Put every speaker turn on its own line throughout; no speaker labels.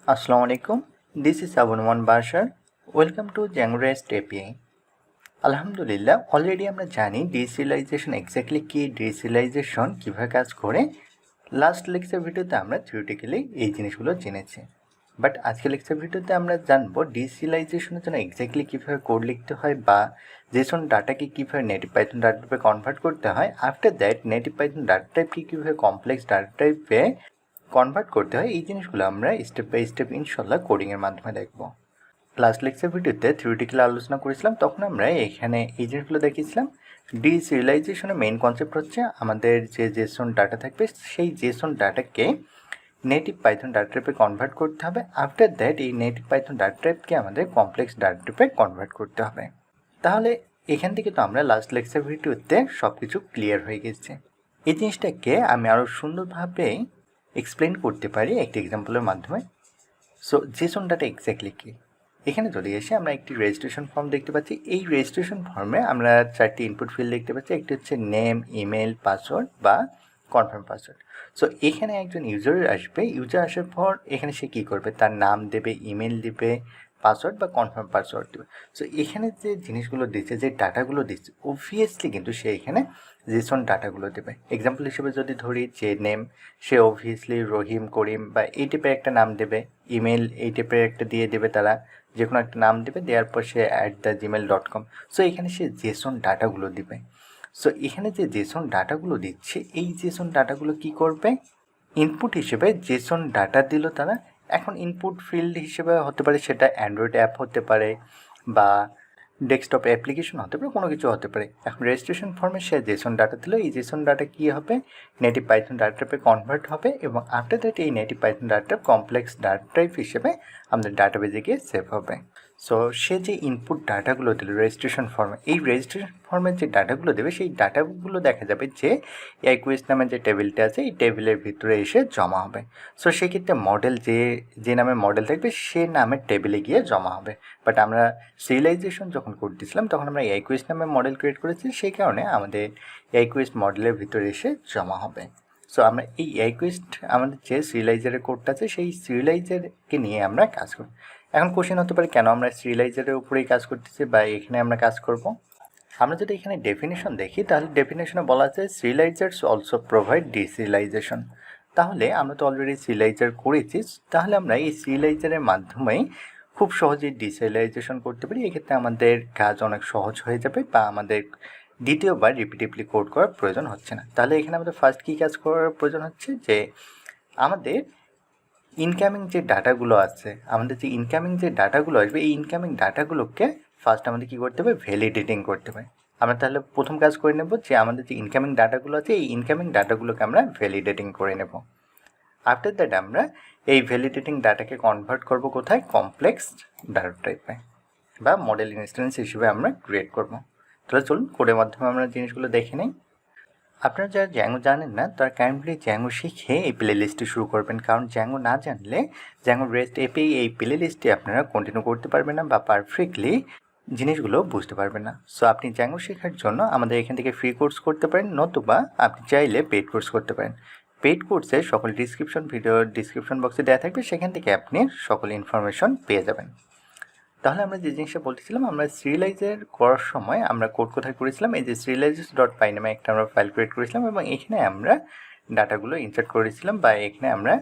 Assalamu alaikum. This is Abunwan Bashar. Welcome to Django REST API. আলহামদুলিল্লাহ already আমরা জানি deserialisation exactly কি, deserialisation কীভাবে কাজ করে। লাস্ট লেকচার ভিডিওতে আমরা থিওরিটিক্যালি এই জিনিসগুলো জেনেছি, বাট আজকে লেকচার ভিডিওতে আমরা জানবো ডিসিরিয়ালাইজেশনের জন্য এক্স্যাক্টলি কীভাবে কোড লিখতে হয় বা জেসন ডাটাকে কীভাবে নেটিভ পাইথন ডাটা টাইপে কনভার্ট করতে হয়। After that native Python data টাইপকে কীভাবে কমপ্লেক্স ডাটা টাইপে কনভার্ট করতে হয়, এই জিনিসগুলো আমরা স্টেপ বাই স্টেপ ইনশাল্লাহ কোডিংয়ের মাধ্যমে দেখব। লাস্ট লেকচার ভিডিওতে থিওরিটিক্যাল আলোচনা করেছিলাম, তখন আমরা এখানে এই জিনিসগুলো দেখিয়েছিলাম। ডিসিরিয়ালাইজেশনের মেইন কনসেপ্ট হচ্ছে আমাদের যে জেসন ডাটা থাকবে সেই জেসন ডাটাকে নেটিভ পাইথন ডাটা টাইপে কনভার্ট করতে হবে। আফটার দ্যাট এই নেটিভ পাইথন ডাটা টাইপকে আমাদের কমপ্লেক্স ডাটা টাইপে কনভার্ট করতে হবে। তাহলে এখান থেকে তো আমরা লাস্ট লেকচার ভিডিওতে সব কিছু ক্লিয়ার হয়ে গেছে। এই জিনিসটাকে আমি আরও সুন্দরভাবে এক্সপ্লেন করতে পারি একটি এক্সাম্পলের মাধ্যমে। সো জেসন ডাটা এক্স্যাক্টলি কী, এখানে চলে এসে আমরা একটি রেজিস্ট্রেশন ফর্ম দেখতে পাচ্ছি। এই রেজিস্ট্রেশন ফর্মে আমরা 4টি ইনপুট ফিল্ড দেখতে পাচ্ছি। একটি হচ্ছে নেম, ইমেল, পাসওয়ার্ড বা কনফার্ম পাসওয়ার্ড। সো এখানে একজন ইউজার আসবে, ইউজার আসার পর এখানে সে কী করবে, তার নাম দেবে, ইমেল দেবে, পাসওয়ার্ড বা কনফার্ম পাসওয়ার্ড দেবে। সো এখানে যে জিনিসগুলো দিচ্ছে, যে ডাটাগুলো দিচ্ছে, অবভিয়াসলি কিন্তু সে এখানে জেসন ডাটাগুলো দেবে। এক্সাম্পল হিসেবে যদি ধরি যে নেম, সে অবভিয়াসলি রহিম, করিম বা এই টাইপের একটা নাম দেবে। ইমেল এই টাইপের একটা দিয়ে দেবে, তারা যে কোনো একটা নাম দেবে, দেওয়ার পর সে @gmail.com। সো এখানে সে জেসন ডাটাগুলো দিবে। সো এখানে যে জেসন ডাটাগুলো দিচ্ছে, এই জেসন ডাটাগুলো কি করবে, ইনপুট হিসেবে জেসন ডাটা দিল তারা। এখন ইনপুট ফিল্ড হিসেবে হতে পারে সেটা অ্যান্ড্রয়েড অ্যাপ হতে পারে বা ডেস্কটপ অ্যাপ্লিকেশন হতে পারে, কোনো কিছু হতে পারে। এখন রেজিস্ট্রেশন ফর্মে সে জেসন ডাটা দিল, এই জেসন ডাটা কী হবে, নেটিভ পাইথন ডাটা টাইপে কনভার্ট হবে এবং আফটার দ্যাট এই native Python data type complex data type হিসেবে আমাদের ডাটাবেজে গিয়ে সেভ হবে। সো সে যে ইনপুট ডাটাগুলো দিল রেজিস্ট্রেশন ফর্মে, এই রেজিস্ট্রেশন ফর্মের যে ডাটাগুলো দেবে সেই ডাটাগুলো দেখা যাবে যে ইকুয়েস নামের যে টেবিলটা আছে এই টেবিলের ভিতরে এসে জমা হবে। সো সেক্ষেত্রে মডেল যে নামে মডেল থাকবে সে নামের টেবিলে গিয়ে জমা হবে। বাট আমরা সিরিয়ালাইজেশন যখন করতেছিলাম তখন আমরা ইকুয়েস নামে মডেল ক্রিয়েট করেছি, সেই কারণে আমাদের ইকুয়েস মডেলের ভিতরে এসে জমা হবে। সো আমরা এই ইকুয়েস্ট আমাদের যে সিরিয়ালাইজারের কোডটা আছে সেই সিরিয়ালাইজারকে নিয়ে আমরা কাজ করি। এখন কোশ্চেন হতে পারে কেন আমরা সিরিয়ালাইজারের উপরেই কাজ করতেছি বা এখানে আমরা কাজ করব। আমরা যদি এখানে ডেফিনেশন দেখি তাহলে ডেফিনেশনে বলা আছে সিরিয়ালাইজার্স অলসো প্রোভাইড ডিসিরিয়ালাইজেশন। তাহলে আমরা তো অলরেডি সিরিয়ালাইজার করেছি, তাহলে আমরা এই সিরিয়ালাইজারের মাধ্যমেই খুব সহজেই ডিসিরিয়ালাইজেশন করতে পারি। এক্ষেত্রে আমাদের কাজ অনেক সহজ হয়ে যাবে বা আমাদের দ্বিতীয়বার রিপিটেডলি কোড করার প্রয়োজন হচ্ছে না। তাহলে এখানে আমাদের ফার্স্ট কী কাজ করার প্রয়োজন হচ্ছে যে আমাদের ইনকামিং যে ডাটাগুলো আছে, আমাদের যে ইনকামিং যে ডাটাগুলো আসবে এই ইনকামিং ডাটাগুলোকে ফার্স্ট আমাদের কী করতে হবে, ভ্যালিডেটিং করতে হবে। আমরা তাহলে প্রথম কাজ করে নেব যে আমাদের যে ইনকামিং ডাটাগুলো আছে এই ইনকামিং ডাটাগুলোকে আমরা ভ্যালিডেটিং করে নেব। আফটার দ্যাট আমরা এই ভ্যালিডেটিং ডাটাকে কনভার্ট করব কোথায়, কমপ্লেক্স ডাটা টাইপে বা মডেল ইনস্ট্যান্স হিসেবে আমরা ক্রিয়েট করব। তাহলে চলুন কোডের মাধ্যমে আমরা জিনিসগুলো দেখে নিই। আপনারা যারা জ্যাঙ্গো জানেন না তারা কাইন্ডলি জ্যাঙ্গো শিখে এই প্লে লিস্টটি শুরু করবেন, কারণ জ্যাঙ্গো না জানলে জ্যাঙ্গো রেস্ট এপিআই এই প্লে লিস্টে আপনারা কন্টিনিউ করতে পারবেন না বা পারফেক্টলি জিনিসগুলো বুঝতে পারবেন না। সো আপনি জ্যাঙ্গো শেখার জন্য আমাদের এখান থেকে ফ্রি কোর্স করতে পারেন, নতুবা আপনি চাইলে পেইড কোর্স করতে পারেন। পেইড কোর্সের সকল ভিডিওর ডিসক্রিপশন বক্সে দেওয়া থাকবে, সেখান থেকে আপনি সকল ইনফরমেশন পেয়ে যাবেন। তাহলে আমরা যে জিনিসটা বলতেছিলাম, আমরা সিরিয়ালাইজার করার সময় আমরা কোড কোথায় করেছিলাম, এই যে serializers.py নামে একটা আমরা ফাইল ক্রিয়েট করেছিলাম এবং এখানে আমরা ডাটাগুলো ইনসার্ট করেছিলাম বা এখানে আমরা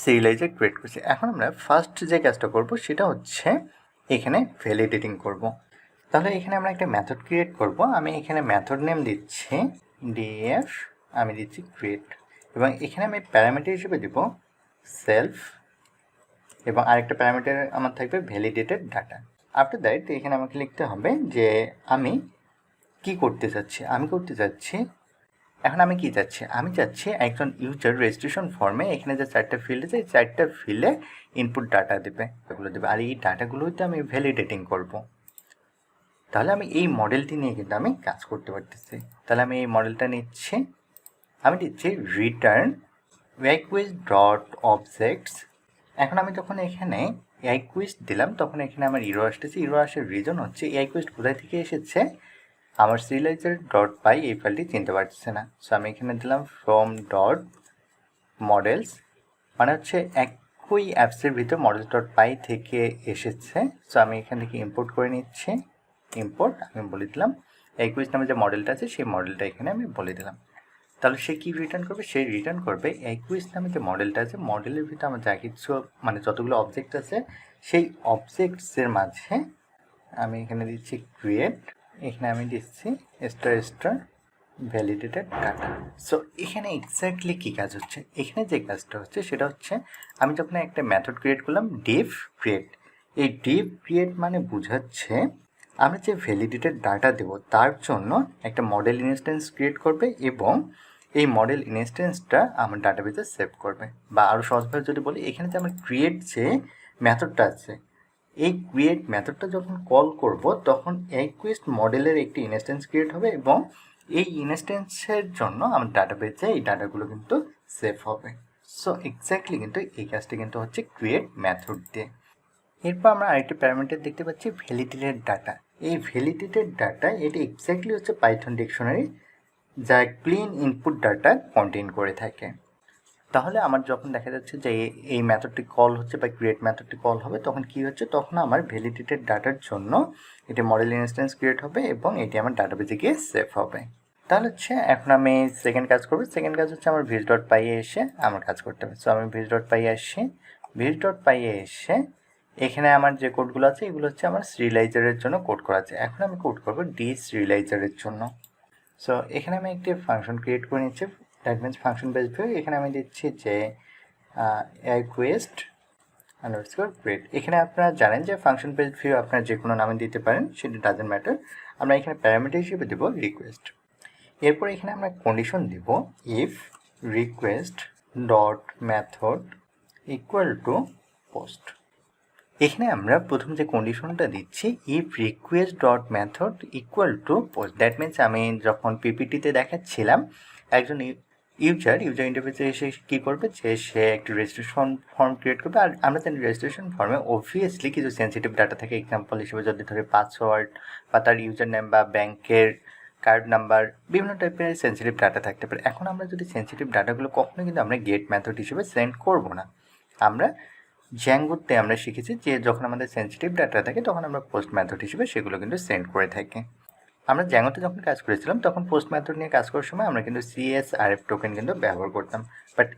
সিরিয়ালাইজার ক্রিয়েট করেছি। এখন আমরা ফার্স্ট যে কাজটা করব সেটা হচ্ছে এখানে ভ্যালিডেটিং করব। তাহলে এখানে আমরা একটা মেথড ক্রিয়েট করব। আমি এখানে মেথড নেম দিচ্ছি df, আমি দিচ্ছি ক্রিয়েট এবং এখানে আমি প্যারামিটার হিসেবে দিব সেলফ এবং আরেকটা প্যারামিটার আমার থাকবে ভ্যালিডেটেড ডাটা। আফটার দ্যাট এখানে আমাকে লিখতে হবে যে আমি কি করতে চাচ্ছি, এখন আমি কি চাচ্ছি, আমি চাচ্ছি একজন ইউজার রেজিস্ট্রেশন ফর্মে এখানে যে 4টা ফিল্ড আছে এই 4টা ফিল্ডে ইনপুট ডাটা দেবে, এগুলো দেবে আর এই ডাটাগুলোতে আমি ভ্যালিডেটিং করব। তাহলে আমি এই মডেলটি নিয়ে কিন্তু আমি কাজ করতে পারতেছি। তাহলে আমি এই মডেলটা নিচ্ছি, আমি দিচ্ছি রিটার্ন request.objects। এখন আমি যখন এখানে ইকুয়েস্ট দিলাম তখন এখানে আমার ইরো আসতেছে। ইরো আসার রিজন হচ্ছে ইকুয়েস্ট কোথায় থেকে এসেছে, আমার serializer.py এই ফাইলটি চিনতে পারছে না। সো আমি এখানে দিলাম from.models, মানে হচ্ছে একই অ্যাপসের ভিতর models.py থেকে এসেছে। সো আমি এখান থেকে ইম্পোর্ট করে নিচ্ছি। ইম্পোর্ট আমি বলে দিলাম 21 নামে যে মডেলটা আছে সেই মডেলটা এখানে আমি বলে দিলাম। তাহলে সে কি রিটার্ন করবে? সে রিটার্ন করবে 21 নামে যে মডেলটা আছে, মডেলের ভিতরে আমার যা কিছু মানে যতগুলো অবজেক্ট আছে সেই অবজেক্টসের মাঝে আমি এখানে দিচ্ছি ক্রিয়েট, এখানে আমি দিচ্ছি স্টার ভ্যালিডেটেড ডাটা। সো এখানে এক্স্যাক্টলি কী কাজ হচ্ছে? এখানে যে কাজটা হচ্ছে সেটা হচ্ছে আমি যখন একটা মেথড ক্রিয়েট করলাম ডিভ ক্রিয়েট, এই ডিভ ক্রিয়েট মানে বোঝাচ্ছে আমরা যে ভ্যালিডেটেড ডাটা দেব তার জন্য একটা মডেল ইনস্ট্যান্স ক্রিয়েট করবে এবং এই মডেল ইনস্ট্যান্সটা আমার ডাটাবেসে সেভ করবে। বা আরও সহজভাবে যদি বলি, এখানে যে আমার ক্রিয়েট যে মেথডটা আছে, এই ক্রিয়েট মেথডটা যখন কল করব তখন রিকোয়েস্ট মডেলের একটি ইনস্ট্যান্স ক্রিয়েট হবে এবং এই ইনস্ট্যান্সের জন্য আমার ডাটাবেসে এই ডাটাগুলো কিন্তু সেভ হবে। সো এক্স্যাক্টলি কিন্তু এই কাজটা কিন্তু হচ্ছে ক্রিয়েট মেথড দিয়ে। এরপর আমরা আরেকটি প্যারামিটার দেখতে পাচ্ছি ভ্যালিডেটেড ডাটা। এই ভ্যালিডেটেড ডাটা এটি এক্স্যাক্টলি হচ্ছে পাইথন ডিকশনারি যা ক্লিন ইনপুট ডাটা কন্টেইন করে থাকে। তাহলে আমার যখন দেখা যাচ্ছে যে এই মেথডটি কল হচ্ছে বা ক্রিয়েট মেথডটি কল হবে তখন কি হচ্ছে, তখন আমার ভ্যালিডেটেড ডাটার জন্য এটি মডেল ইনস্ট্যান্স ক্রিয়েট হবে এবং এটি আমার ডাটাবেসে গিয়ে সেভ হবে। তাহলে হচ্ছে এখন আমি সেকেন্ড কাজ করবো। সেকেন্ড কাজ হচ্ছে আমার ভিজ.py এসে আমার কাজ করতে হবে। সো আমি ভিজ.py আসি, ভিজ.py এসে এখানে আমার যে কোডগুলো আছে এগুলো হচ্ছে আমার সিরিয়ালাইজারের জন্য কোড করা আছে। এখন আমি কোড করবো DeSerializer-এর জন্য। সো এখানে আমি একটি ফাংশন ক্রিয়েট করে নিচ্ছি, that means function base view. এখানে আমি দিচ্ছি যে রিকোয়েস্ট আন্ডারস্কোর ক্রিয়েট। এখানে আপনারা জানেন যে ফাংশন বেস ভিউ আপনারা যে কোনো নামে দিতে পারেন, সেটা ডাজেন্ট ম্যাটার। আমরা এখানে প্যারামিটার হিসেবে দেবো রিকোয়েস্ট। এরপর এখানে আমরা কন্ডিশন দেব if request dot method equal to post. এখানে আমরা প্রথম যে কন্ডিশনটা দিচ্ছি if request dot method equal to post, that means আমি যখন পিপিটিতে দেখাচ্ছিলাম একজন ইউজার ইন্টারফেসে এসে কী করবে, যে সে একটি রেজিস্ট্রেশন ফর্ম ক্রিয়েট করবে। আর আমরা জানি রেজিস্ট্রেশন ফর্মে অবভিয়াসলি কিছু সেন্সিটিভ ডাটা থাকে। এক্সাম্পল হিসেবে যদি ধরে পাসওয়ার্ড বা তার ইউজার নেম বা ব্যাংকের কার্ড নাম্বার, বিভিন্ন টাইপের সেন্সিটিভ ডাটা থাকতে পারে। এখন আমরা যদি সেন্সিটিভ ডাটাগুলো কখনো কিন্তু আমরা গেট মেথড হিসেবে সেন্ড করব না। আমরা জ্যাঙ্গোতে আমরা শিখেছি যে যখন আমাদের সেন্সিটিভ ডাটা থাকে তখন আমরা পোস্ট মেথড হিসেবে সেগুলো কিন্তু সেন্ড করে থাকি। আমরা জ্যাঙ্গোতে যখন কাজ করেছিলাম তখন পোস্ট মেথড নিয়ে কাজ করার সময় আমরা কিন্তু CSRF টোকেন কিন্তু ব্যবহার করতাম। বাট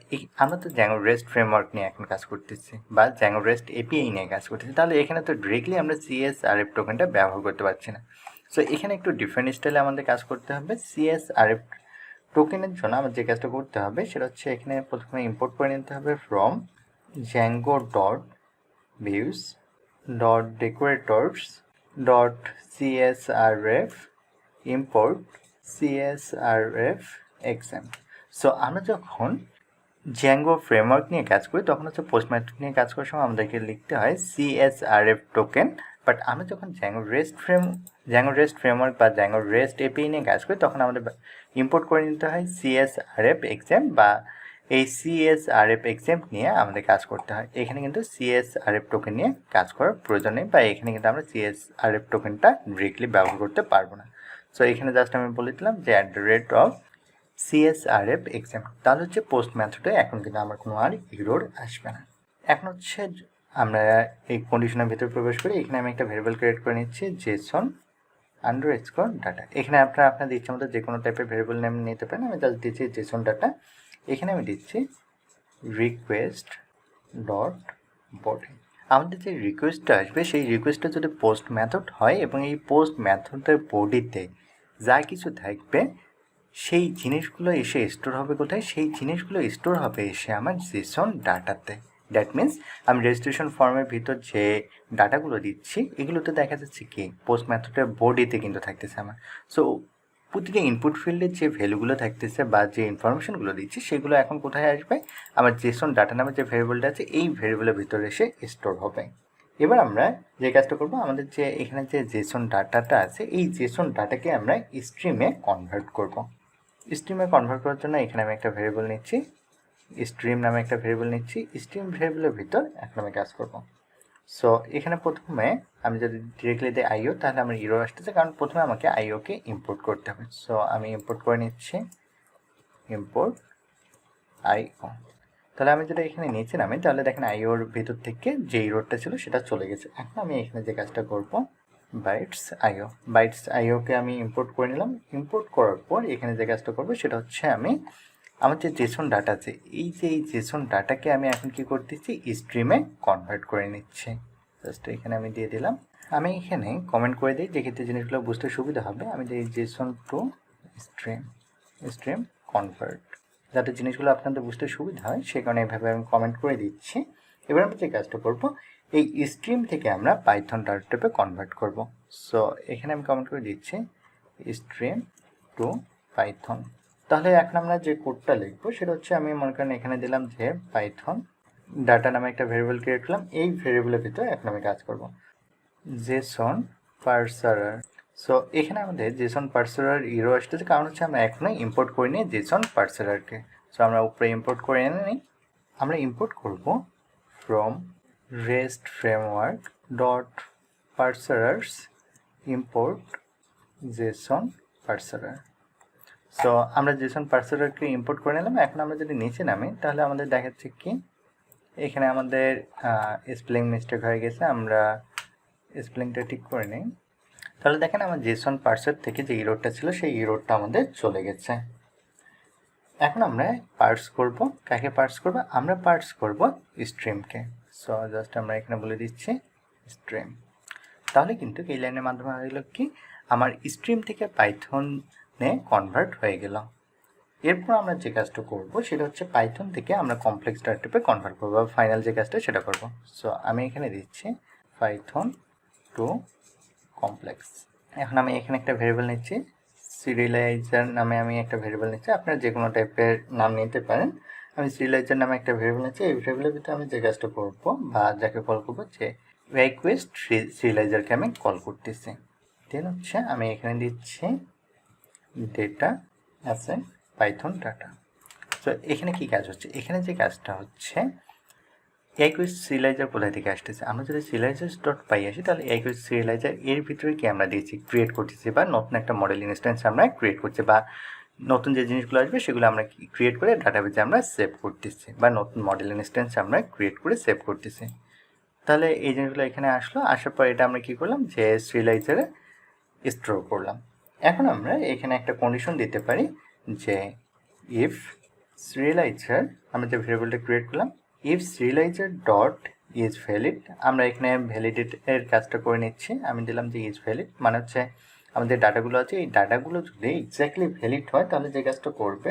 আমরা তো জ্যাঙ্গো রেস্ট ফ্রেমওয়ার্ক নিয়ে এখন কাজ করতেছি বা জ্যাঙ্গো রেস্ট API নিয়ে কাজ করতেছি, তাহলে এখানে তো ডিরেক্টলি আমরা CSRF টোকেনটা ব্যবহার করতে পারছি না। সো এখানে একটু ডিফারেন্ট স্টাইলে আমাদের কাজ করতে হবে। CSRF টোকেনের জন্য আমার যে কাজটা করতে হবে সেটা হচ্ছে এখানে প্রথমে ইম্পোর্ট করে নিতে হবে from Django dot views dot decorators dot CSRF import CSRF exam. So আমরা যখন জ্যাঙ্গো ফ্রেমওয়ার্ক নিয়ে কাজ করি তখন হচ্ছে পোস্ট মেথড নিয়ে কাজ করার সময় আমাদেরকে লিখতে হয় CSRF টোকেন। বাট আমরা যখন জ্যাঙ্গো রেস্ট ফ্রেমওয়ার্ক বা জ্যাঙ্গো রেস্ট API নিয়ে কাজ করি তখন আমাদের ইম্পোর্ট করে নিতে হয় CSRF এক্সাম বা এই CSRF এক্সাম নিয়ে আমাদের কাজ করতে হয়। এখানে কিন্তু CSRF টোকেন নিয়ে কাজ করার প্রয়োজন নেই বা এখানে কিন্তু আমরা CSRF টোকেনটা ডিরেক্টলি ব্যবহার করতে পারবো না। সো এখানে জাস্ট আমি বলে দিলাম যে @ CSRF এক্সাম। তাহলে হচ্ছে পোস্ট মেথডে এখন কিন্তু আমার কোনো আর এরর আসবে না। এখন হচ্ছে আমরা এই কন্ডিশনের ভিতরে প্রবেশ করি। এখানে আমি একটা ভেরিয়েবল ক্রিয়েট করে নিচ্ছি JSON আন্ডারস্কোর ডাটা। এখানে আপনারা আপনাদের ইচ্ছা মতো যে কোনো টাইপের ভেরিয়েবল নেম নিতে পারেন। আমি জাস্ট দিচ্ছি JSON ডাটা। এখানে আমি দিচ্ছি রিকোয়েস্ট ডট বডি। আমাদের যে রিকোয়েস্টটা আসবে সেই রিকোয়েস্টটা যদি পোস্ট মেথড হয় এবং এই পোস্ট মেথডের বডিতে যা কিছু থাকবে সেই জিনিসগুলো এসে স্টোর হবে কোথায়? সেই জিনিসগুলো স্টোর হবে এসে আমার JSON ডাটাতে। দ্যাট মিনস আমি রেজিস্ট্রেশন ফর্মের ভিতর যে ডাটাগুলো দিচ্ছি এগুলোতে দেখা যাচ্ছে কি পোস্ট মেথডের বডিতে কিন্তু থাকতেছে আমার। সো প্রতিটা ইনপুট ফিল্ডের যে ভ্যালুগুলো থাকতেছে বা যে ইনফরমেশনগুলো দিচ্ছি সেগুলো এখন কোথায় আসবে? আমার JSON ডাটা নামে যে ভ্যারিয়েবলটা আছে এই ভ্যারিয়েবলের ভিতরে এসে স্টোর হবে। এবার আমরা যে কাজটা করবো, আমাদের যে এখানে যে JSON ডাটাটা আছে এই JSON ডাটাকে আমরা স্ট্রিমে কনভার্ট করব। স্ট্রিমে কনভার্ট করার জন্য এখানে আমি একটা ভ্যারিয়েবল নিচ্ছি, স্ট্রিম নামে একটা ভ্যারিয়েবল নিচ্ছি। স্ট্রিম ভ্যারিয়েবলের ভিতর এখন আমি কাজ করব। সো এখানে প্রথমে আমি যদি ডিরেক্টলি দিই IO তাহলে আমার ইরো আসতেছে, কারণ প্রথমে আমাকে IO-কে ইম্পোর্ট করতে হবে। সো আমি ইম্পোর্ট করে নিচ্ছি ইম্পোর্ট IO। তাহলে আমি যদি এখানে নিচে নামি তাহলে দেখেন আইওর ভিতর থেকে যে ইরোরটা ছিল সেটা চলে গেছে। এখন আমি এখানে যে কাজটা করব, বাইটস আইওকে আমি ইম্পোর্ট করে নিলাম। ইম্পোর্ট করার পর এখানে যে কাজটা করবো সেটা হচ্ছে আমি আমার যে জেসন ডাটা আছে, এই জেসন ডাটাকে আমি এখন কি করতেছি, স্ট্রিমে কনভার্ট করে নিচ্ছি। জাস্ট এখানে আমি দিয়ে দিলাম। আমি এখানে কমেন্ট করে দিই যেক্ষেত্রে জিনিসগুলো বুঝতে সুবিধা হবে। আমি দিই জেসন টু স্ট্রিম কনভার্ট, যাতে জিনিসগুলো আপনাদের বুঝতে সুবিধা হয় সে কারণে এভাবে আমি কমেন্ট করে দিচ্ছি। এবার আমি যে কাজটা করব, এই স্ট্রিম থেকে আমরা পাইথন ডাটা টাইপে কনভার্ট করব। সো এখানে আমি কমেন্ট করে দিচ্ছি স্ট্রিম টু পাইথন। তাহলে এখন আমরা যে কোডটা লিখবো সেটা হচ্ছে, আমি মনে করেন এখানে দিলাম যে পাইথন ডাটা নামে একটা ভেরিয়েবল ক্রিয়েট করলাম। এই ভেরিয়েবলের ভিতরে এখন আমি কাজ করব জেসন পার্সারার। সো এখানে আমাদের জেসন পার্সারার ইরো আসতেছে, কারণ হচ্ছে আমরা এখনো ইম্পোর্ট করে নিই জেসন পার্সারারকে। সো আমরা উপরে ইম্পোর্ট করে এনে নিই। আমরা ইম্পোর্ট করব from rest framework dot parsers import JSON parser. So আমরা জেসন পার্সারারকে ইম্পোর্ট করে নিলাম। এখন আমরা যদি নিচে নামি তাহলে আমাদের দেখাচ্ছে কি এখানে আমাদের স্পেলিং মিস্টেক হয়ে গেছে, আমরা স্পেলিংটা ঠিক করে নিই। তাহলে দেখেন আমার জেসন পার্সার থেকে যে ইরোরটা ছিল সেই ইরোরটা আমাদের চলে গেছে। এখন আমরা পার্স করব, কাকে পার্স করব, আমরা পার্স করব স্ট্রিমকে। সো জাস্ট আমরা এখানে বলে দিচ্ছি স্ট্রিম। তাহলে কিন্তু এই লাইনের মাধ্যমে হলো কি আমার স্ট্রিম থেকে পাইথনে কনভার্ট হয়ে গেল। এরপর আমরা যে কাজটা করব সেটা হচ্ছে পাইথন থেকে আমরা কমপ্লেক্স ডাটা টাইপে কনভার্ট করবো, বা ফাইনাল যে কাজটা সেটা করব। সো আমি এখানে দিচ্ছি পাইথন টু কমপ্লেক্স। এখন আমি এখানে একটা ভেরিয়েবল নিচ্ছি, সিরিয়ালাইজার নামে আমি একটা ভেরিয়েবল নিচ্ছি। আপনারা যে কোনো টাইপের নাম নিতে পারেন। আমি সিরিয়ালাইজার নামে একটা ভেরিয়েবল নিচ্ছি। এই ভেরিয়েবলের ভিতরে আমি যে কাজটা করবো বা যাকে কল করবো, যে রিকোয়েস্ট সিরিয়ালাইজারকে আমি কল করতেছি। দেন হচ্ছে আমি এখানে দিচ্ছি ডেটা আছে পাইথন ডাটা। তো এখানে কি কাজ হচ্ছে, এখানে যে কাজটা হচ্ছে রিকোয়েস্ট সিরিয়ালাইজার কোথা থেকে আসতেছে, আমরা যদি সিরিয়ালাইজার ডট পাই আসি তাহলে রিকোয়েস্ট সিরিয়ালাইজার এর ভিতরে কি আমরা দিয়েছি ক্রিয়েট করতেছি, বা নতুন একটা মডেল ইনস্ট্যান্স আমরা ক্রিয়েট করছি, বা নতুন যে জিনিসগুলো আসবে সেগুলো আমরা ক্রিয়েট করে ডাটাবেজে আমরা সেভ করতেছি, বা নতুন মডেল ইনস্ট্যান্স আমরা ক্রিয়েট করে সেভ করতেছি। তাহলে এই জিনিসগুলো এখানে আসলো, আসার পর এটা আমরা কি করলাম যে সিরিয়ালাইজারে স্টোর করলাম। এখন আমরা এখানে একটা কন্ডিশন দিতে পারি যে ইফ সিরিয়ালাইজার, আমরা যে ভেরিয়েবলটা ক্রিয়েট করলাম, ইফ সিরিয়ালাইজার ডট ইজ ভ্যালিড, আমরা এখানে ভ্যালিডেটের কাজটা করে নিচ্ছি। আমি দিলাম যে ইজ ভ্যালিড, মানে হচ্ছে আমাদের ডাটাগুলো আছে এই ডাটাগুলো যদি এক্স্যাক্টলি ভ্যালিড হয় তাহলে যে কাজটা করবে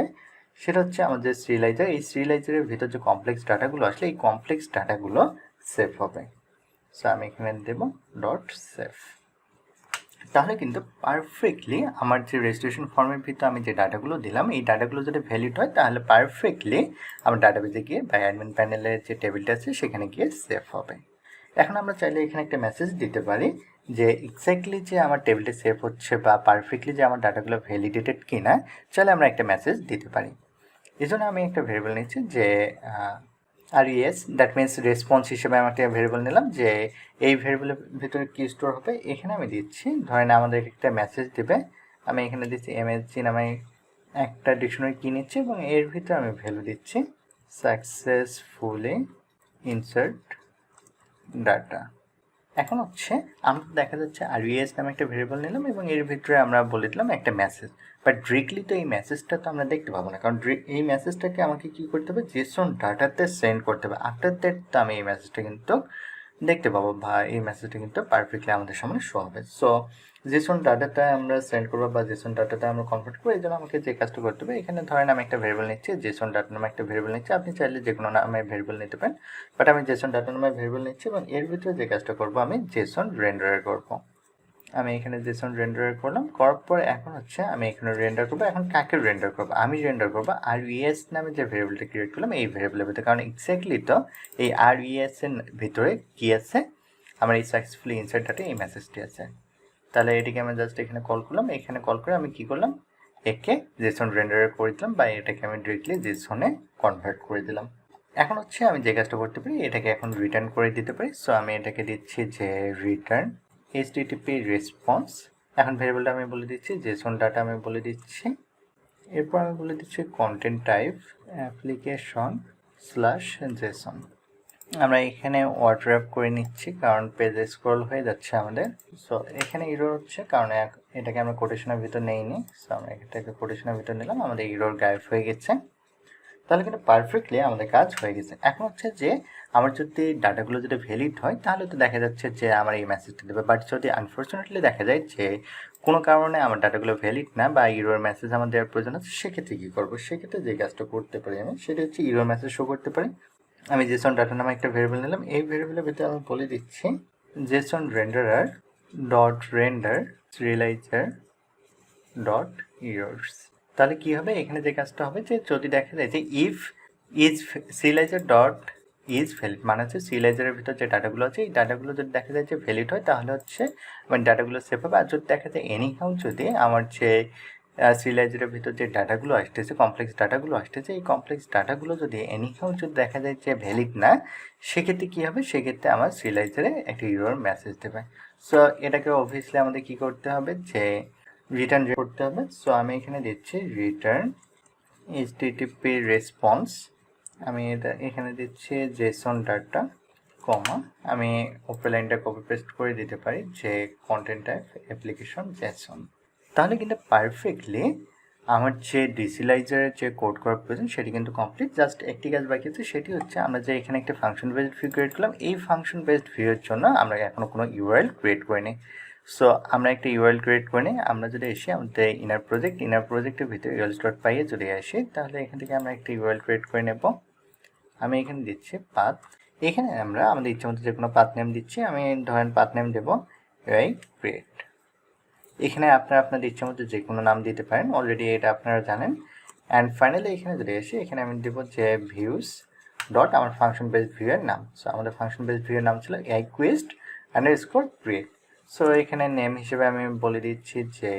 সেটা হচ্ছে আমাদের সিরিয়ালাইজার, এই সিরিয়ালাইজারের ভিতর যে কমপ্লেক্স ডাটাগুলো আসলে এই কমপ্লেক্স ডাটাগুলো সেভ হবে। সো আমি এখানে দেব ডট সেভ। তাহলে কিন্তু পারফেক্টলি আমার যে রেজিস্ট্রেশন ফর্মের ভিতরে আমি যে ডাটাগুলো দিলাম এই ডাটাগুলো যদি ভ্যালিড হয় তাহলে পারফেক্টলি আমার ডাটাবেজে গিয়ে বা অ্যাডমিন প্যানেলের যে টেবিলটা আছে সেখানে গিয়ে সেভ হবে। এখন আমরা চাইলে এখানে একটা মেসেজ দিতে পারি যে এক্স্যাক্টলি যে আমার টেবিলটা সেভ হচ্ছে বা পারফেক্টলি যে আমার ডাটাগুলো ভ্যালিডেটেড কিনা, চাইলে আমরা একটা মেসেজ দিতে পারি। এই জন্য আমি একটা ভেরিয়েবল নিচ্ছি যে res, দ্যাট মিনস রেসপন্স হিসেবে আমি একটা ভেরিয়েবল নিলাম যে এই ভেরিয়েবলের ভিতরে কি স্টোর হবে। এখানে আমি দিচ্ছি, ধরেন আমাদের একটা মেসেজ দেবে, আমি এখানে দিচ্ছি msg নামে একটা ডিকশনারি কি নিচ্ছি এবং এর ভিতরে আমি ভ্যালু দিচ্ছি সাকসেসফুলি ইনসার্ট ডাটা। এখন হচ্ছে আমরা দেখা যাচ্ছে res নামে একটা ভেরিয়েবল নিলাম এবং এর ভিতরে আমরা বলে দিলাম একটা মেসেজ, বাট ডিরেক্টলি তো এই মেসেজটা তো আমরা দেখতে পাবো না, কারণ এই মেসেজটাকে আমাকে কি করতে হবে, জেসন ডাটাতে সেন্ড করতে হবে। আফটার দ্যাট তো আমি এই মেসেজটা কিন্তু দেখতে পাবো বা এই মেসেজটা কিন্তু পারফেক্টলি আমাদের সামনে শো হবে। সো জেসন ডাটাটা আমরা সেন্ড করবো বা জেসন ডাটাটা আমরা কনভার্ট করবো, এই জন্য আমাকে যে কাজটা করতে হবে, এখানে ধরেন আমি একটা ভেরিয়েবল নিচ্ছি, জেসন ডাটা নামে একটা ভেরিয়েবল নিচ্ছি। আপনি চাইলে যে কোনো নামে ভেরিয়েবল নিতে পারেন, বাট আমি জেসন ডাটা নামে ভেরিয়েবল নিচ্ছি এবং এর ভিতরে যে কাজটা করবো আমি জেসন রেন্ডার করবো। আমি এখানে জেসন রেন্ডার করলাম, করার পরে এখন হচ্ছে আমি এখানে রেন্ডার করবো। এখন কাকে রেন্ডার করবো, আমি রেন্ডার করবো res নামে যে ভেরিয়েবলটা ক্রিয়েট করলাম এই ভেরিয়েবলের ভিতরে, কারণ এক্স্যাক্টলি তো এই res এর ভিতরে কি আছে, আমার এই সাকসেসফুলি ইনসার্ট ডাটা এই মেসেজটি আছে। তাহলে এটিকে আমি জাস্ট এখানে কল করলাম, এখানে কল করে আমি কি করলাম, একে জেসন রেন্ডারে করে দিলাম বা এটাকে আমি ডিরেক্টলি জেসনে কনভার্ট করে দিলাম। এখন হচ্ছে আমি যে কাজটা করতে পারি, এটাকে এখন রিটার্ন করে দিতে পারি। সো আমি এটাকে দিচ্ছি যে রিটার্ন http রেসপন্স। এখন ভেরিয়েবলটা আমি বলে দিচ্ছি জেসন ডাটা, আমি বলে দিচ্ছি। এরপর আমি বলে দিচ্ছি কন্টেন্ট টাইপ অ্যাপ্লিকেশন /json। আমরা এখানে ওয়ার্ড র্যাপ করে নিচ্ছি কারণ পেজ স্ক্রল হয়ে যাচ্ছে আমাদের। সো এখানে ইরর হচ্ছে কারণ এটাকে আমরা কোটেশনের ভিতর নেইনি। সো আমরা এটাকে কোটেশনের ভিতর নিলাম, আমাদের ইরর গায়েব হয়ে গেছে। তাহলে কিন্তু পারফেক্টলি আমাদের কাজ হয়ে গেছে। এখন হচ্ছে যে আমার যদি ডাটাগুলো যদি ভ্যালিড হয় তাহলে তো দেখা যাচ্ছে যে আমার এই মেসেজটা দেবে। বাট যদি আনফর্চুনেটলি দেখা যায় যে কোনো কারণে আমার ডাটাগুলো ভ্যালিড না বা ইরর মেসেজ আমার দেওয়ার প্রয়োজন আছে, সেক্ষেত্রে কী করবো? সেক্ষেত্রে যে কাজটা করতে পারি আমি সেটা হচ্ছে ইরর মেসেজ শো করতে পারি। আমি জেসন ডাটা নামে একটা ভেরিয়েবল নিলাম। এই ভেরিয়েবলের ভিতরে আমি বলে দিচ্ছি JSON renderer dot render serializer dot errors. তাহলে কি হবে? এখানে যে কাজটা হবে যে যদি দেখা যায় যে if is serializer dot is valid, মানে হচ্ছে সিরিয়ালাইজারের ভিতর যে ডাটাগুলো আছে এই ডাটাগুলো যদি দেখা যায় যে ভ্যালিড হয় তাহলে হচ্ছে আমার ডাটাগুলো সেভ হবে। আর যদি দেখা যায় এনিহাউ যদি আমার যে সিরিয়ালাইজারের ভিতর যে ডাটাগুলো আসতেছে, কমপ্লেক্স ডাটাগুলো আসতেছে, এই কমপ্লেক্স ডাটাগুলো যদি এনিহাউ যদি দেখা যায় যে ভ্যালিড না, সেক্ষেত্রে কী হবে? সেক্ষেত্রে আমার সিরিয়ালাইজারে একটা ইরর মেসেজ দেবে। সো এটাকে অবভিয়াসলি আমাদের কী করতে হবে? যে রিটার্ন করতে হবে। সো আমি এখানে দিচ্ছি রিটার্ন HTTP রেসপন্স। আমি এটা এখানে দিচ্ছি জেসন ডাটা কমা, আমি উপরের লাইনটা কপি পেস্ট করে দিতে পারি যে কন্টেন্ট টাইপ অ্যাপ্লিকেশন জেসন। তাহলে কিন্তু পারফেক্টলি আমার যে ডিসিলাইজারের যে কোড করার প্রয়োজন সেটি কিন্তু কমপ্লিট। জাস্ট একটি কাজ বাকি আছে, সেটি হচ্ছে আমরা যে এখানে একটা ফাংশন বেসড ভিউ ক্রিয়েট করলাম, এই ফাংশন বেসড ভিউয়ের জন্য আমরা এখনও কোনো ইউআরএল ক্রিয়েট করিনি। সো আমরা একটা ইউআরএল ক্রিয়েট করে নিই। আমরা যদি এসে আমাদের ইনার প্রজেক্টের ভিতরে urs.py এ যদি আসি তাহলে এখান থেকে আমরা একটা ইউআরএল ক্রিয়েট করে নেব। আমি এখানে দিচ্ছি পাথ। এখানে আমরা আমাদের ইচ্ছা মতো যে কোনো পাথ নেম দিচ্ছি। আমি ধরেন পাথ নেম দেবো ক্রিয়েট। এখানে আপনারা আপনাদের ইচ্ছা মতো যে কোনো নাম দিতে পারেন, অলরেডি এটা আপনারা জানেন। অ্যান্ড ফাইনালি এখানে যদি এসে এখানে আমি দেবো যে ভিউস ডট আমার ফাংশন বেসড ভিউয়ের নাম। সো আমাদের ফাংশন বেসড ভিউয়ের নাম ছিল @quest_create। সো এখানে নেম হিসেবে আমি বলে দিচ্ছি যে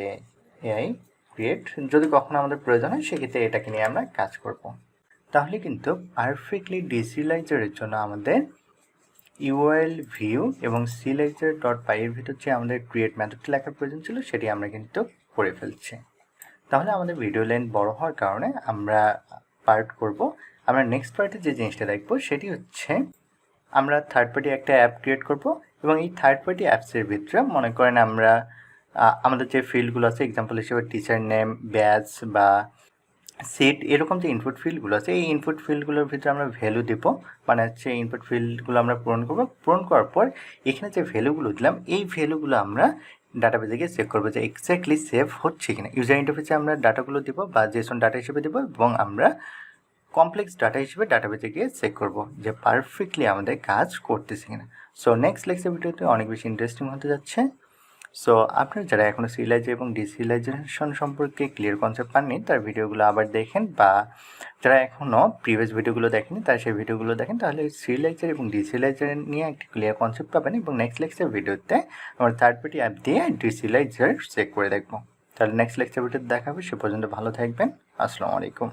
create। যদি কখনো আমাদের প্রয়োজন হয় সেক্ষেত্রে এটাকে নিয়ে আমরা কাজ করব। তাহলে কিন্তু পারফেক্টলি ডিসিলাইজারের জন্য আমাদের ইউআরএল ভিউ এবং serializer.py এর ভিতর যে আমাদের ক্রিয়েট মেথডটি লেখার প্রয়োজন ছিল সেটি আমরা কিন্তু করে ফেলছি। তাহলে আমাদের ভিডিও লেন্থ বড় হওয়ার কারণে আমরা পার্ট করব। আমরা নেক্সট পার্টে যে জিনিসটা দেখব সেটি হচ্ছে আমরা থার্ড পার্টি একটা অ্যাপ ক্রিয়েট করব এবং এই থার্ড পার্টি অ্যাপসের ভিতরে মনে করেন আমরা আমাদের যে ফিল্ডগুলো আছে, এক্সাম্পল হিসেবে টিচার নেম, ব্যাচ বা সেট, এরকম যে ইনপুট ফিল্ডগুলো আছে এই ইনপুট ফিল্ডগুলোর ভিতরে আমরা ভ্যালু দেবো। মানে হচ্ছে ইনপুট ফিল্ডগুলো আমরা পূরণ করবো। পূরণ করার পর এখানে যে ভ্যালুগুলো দিলাম এই ভ্যালুগুলো আমরা ডাটাবেজে গিয়ে চেক করবো যে এক্স্যাক্টলি সেভ হচ্ছে কিনা। ইউজার ইন্টারফেসে আমরা ডাটাগুলো দেবো বা জেসন ডাটা হিসেবে দেবো এবং আমরা কমপ্লেক্স ডাটা হিসেবে ডাটাবেজে গিয়ে চেক করবো যে পারফেক্টলি আমাদের কাজ করতেছে কিনা। সো নেক্সট লেকচার ভিডিওতে অনেক বেশি ইন্টারেস্টিং হতে যাচ্ছে। সো আপনারা যারা এখনও সিরিয়ালাইজার এবং ডিসিরিয়ালাইজেশন সম্পর্কে ক্লিয়ার কনসেপ্ট পাননি তার ভিডিওগুলো আবার দেখেন, বা যারা এখনও প্রিভিয়াস ভিডিওগুলো দেখেনি তারা সেই ভিডিওগুলো দেখেন, তাহলে সিরিয়ালাইজার এবং ডিসিরিয়ালাইজার নিয়ে একটি ক্লিয়ার কনসেপ্ট পাবেন। এবং নেক্সট লেকচার ভিডিওতে আমরা থার্ড পার্টি অ্যাপ দিয়ে ডিসিরিয়ালাইজার চেক করে দেখবো। তাহলে নেক্সট লেকচার ভিডিওতে দেখা হবে। সে পর্যন্ত ভালো থাকবেন। আসসালামু আলাইকুম।